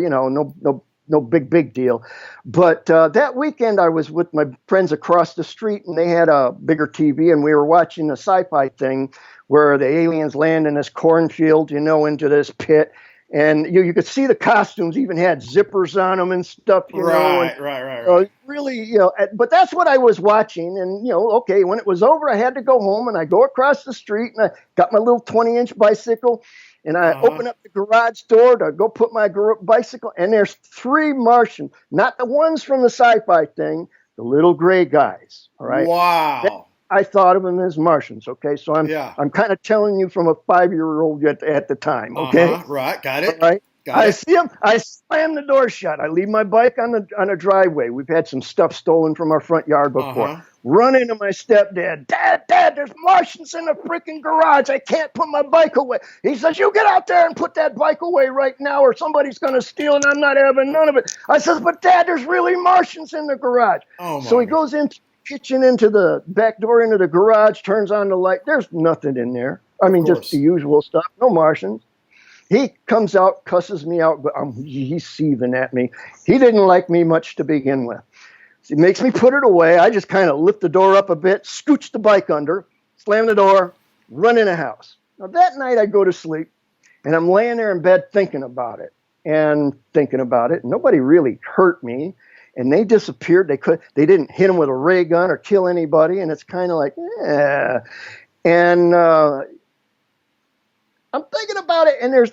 no big deal. But that weekend I was with my friends across the street, and they had a bigger TV, and we were watching a sci-fi thing where the aliens land in this cornfield, into this pit. And you could see the costumes even had zippers on them and stuff, Right. Really, but that's what I was watching. And, okay, when it was over, I had to go home, and I go across the street, and I got my little 20-inch bicycle, and I open up the garage door to go put my bicycle, and there's 3 Martians, not the ones from the sci-fi thing, the little gray guys, all right? Wow. I thought of them as Martians, okay? So I'm kind of telling you from a 5-year-old at the time, okay? Right, got it. All right. Got it. See them. I slam the door shut. I leave my bike on a driveway. We've had some stuff stolen from our front yard before. Run into my stepdad. Dad, there's Martians in the freaking garage. I can't put my bike away. He says, you get out there and put that bike away right now or somebody's going to steal it. I'm not having none of it. I says, but Dad, there's really Martians in the garage. So he goes into the kitchen, into the back door, into the garage, turns on the light. There's nothing in there. I mean, just the usual stuff. No Martians. He comes out, cusses me out, but he's seething at me. He didn't like me much to begin with. He makes me put it away. I just kind of lift the door up a bit, scooch the bike under, slam the door, run in the house. Now, that night I go to sleep, and I'm laying there in bed thinking about it. Nobody really hurt me, and they disappeared. They didn't hit him with a ray gun or kill anybody, and it's kind of like, eh. And I'm thinking about it, and there's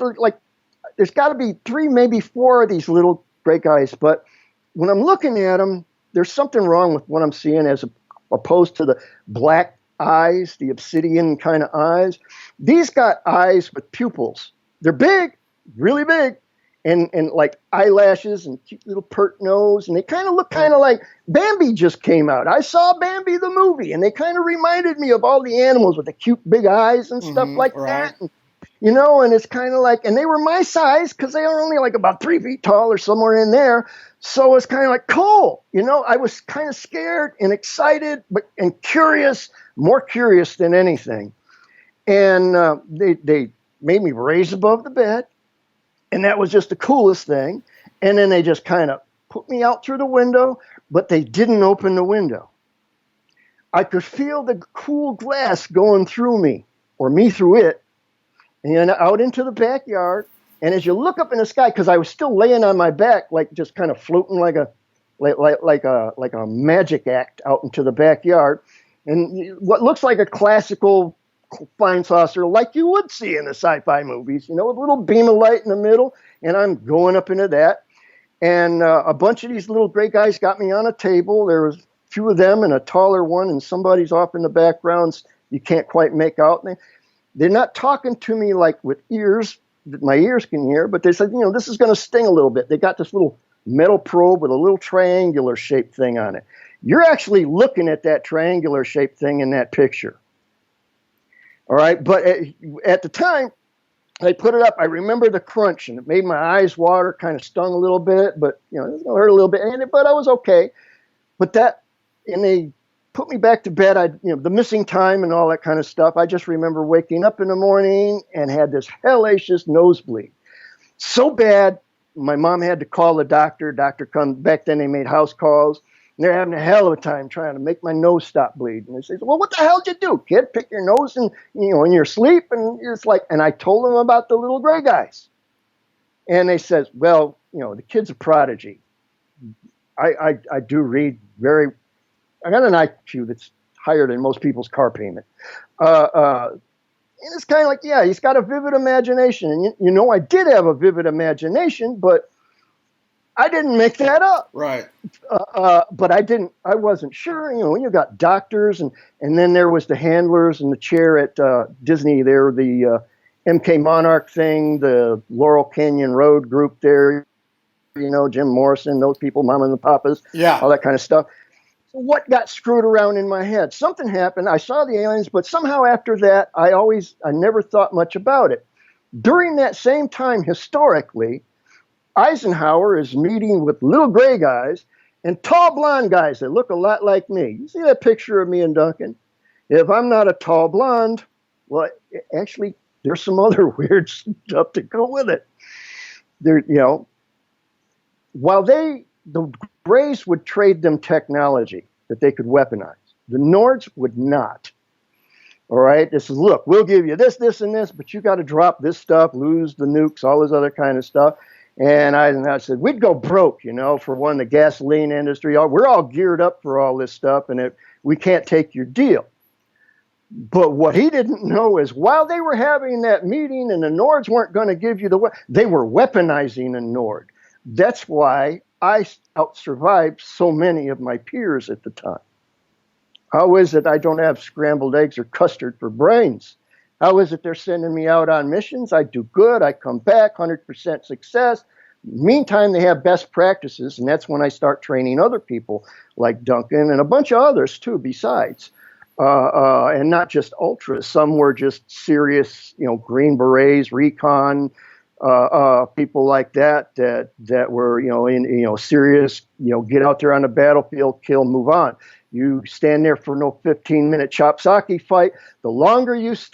got to be 3, maybe 4 of these little gray guys. But when I'm looking at them, there's something wrong with what I'm seeing as opposed to the black eyes, the obsidian kind of eyes. These got eyes with pupils. They're big, really big, and like eyelashes and cute little pert nose, and they kind of look kind of like Bambi just came out. I saw Bambi the movie, and they kind of reminded me of all the animals with the cute big eyes and stuff like right. that. And it's kind of like, and they were my size because they were only like about 3 feet tall or somewhere in there. So it's kind of like cool. I was kind of scared and excited, and curious, more curious than anything. And they made me raise above the bed, and that was just the coolest thing. And then they just kind of put me out through the window, but they didn't open the window. I could feel the cool glass going through me, or me through it, and out into the backyard. And as you look up in the sky, because I was still laying on my back, like just kind of floating like a magic act out into the backyard, and what looks like a classical flying saucer, like you would see in the sci-fi movies, with a little beam of light in the middle, and I'm going up into that. And a bunch of these little gray guys got me on a table. There was a few of them and a taller one, and somebody's off in the background you can't quite make out. They're not talking to me like with ears that my ears can hear, but they said, this is going to sting a little bit. They got this little metal probe with a little triangular shaped thing on it. You're actually looking at that triangular shaped thing in that picture. All right. But at the time I put it up, I remember the crunch, and it made my eyes water, kind of stung a little bit, but it was going to hurt a little bit, but I was okay. And they put me back to bed. The missing time and all that kind of stuff. I just remember waking up in the morning and had this hellacious nosebleed. So bad, my mom had to call the doctor. Doctor come back then. They made house calls, and they're having a hell of a time trying to make my nose stop bleeding. They say, "Well, what the hell did you do, kid? Pick your nose and in your sleep?" And it's like, and I told them about the little gray guys, and they says, "Well, the kid's a prodigy. I do read very." I got an IQ that's higher than most people's car payment. And it's kind of like, yeah, he's got a vivid imagination. And, I did have a vivid imagination, but I didn't make that up. Right. But I wasn't sure. You got doctors, and then there was the handlers in the chair at Disney there, the MK Monarch thing, the Laurel Canyon Road group there, Jim Morrison, those people, Mama and the Papas, all that kind of stuff. What got screwed around in my head? Something happened. I saw the aliens, but somehow after that, I never thought much about it. During that same time, historically, Eisenhower is meeting with little gray guys and tall blonde guys that look a lot like me. You see that picture of me and Duncan? If I'm not a tall blonde, well, actually, there's some other weird stuff to go with it. While the Greys would trade them technology that they could weaponize, the Nords would not. All right, this is, look, we'll give you this, this, and this, but you got to drop this stuff, lose the nukes, all this other kind of stuff. And I said, we'd go broke, for one, the gasoline industry. We're all geared up for all this stuff, and we can't take your deal. But what he didn't know is while they were having that meeting and the Nords weren't going to give you they were weaponizing a Nord. That's why I out-survived so many of my peers at the time. How is it I don't have scrambled eggs or custard for brains? How is it they're sending me out on missions? I do good. I come back, 100% success. Meantime, they have best practices, and that's when I start training other people like Duncan and a bunch of others, too, besides. And not just ultras. Some were just serious, Green Berets, recon, people like that were, serious, get out there on the battlefield, kill, move on. You stand there for no 15-minute chop socky fight. The longer you stay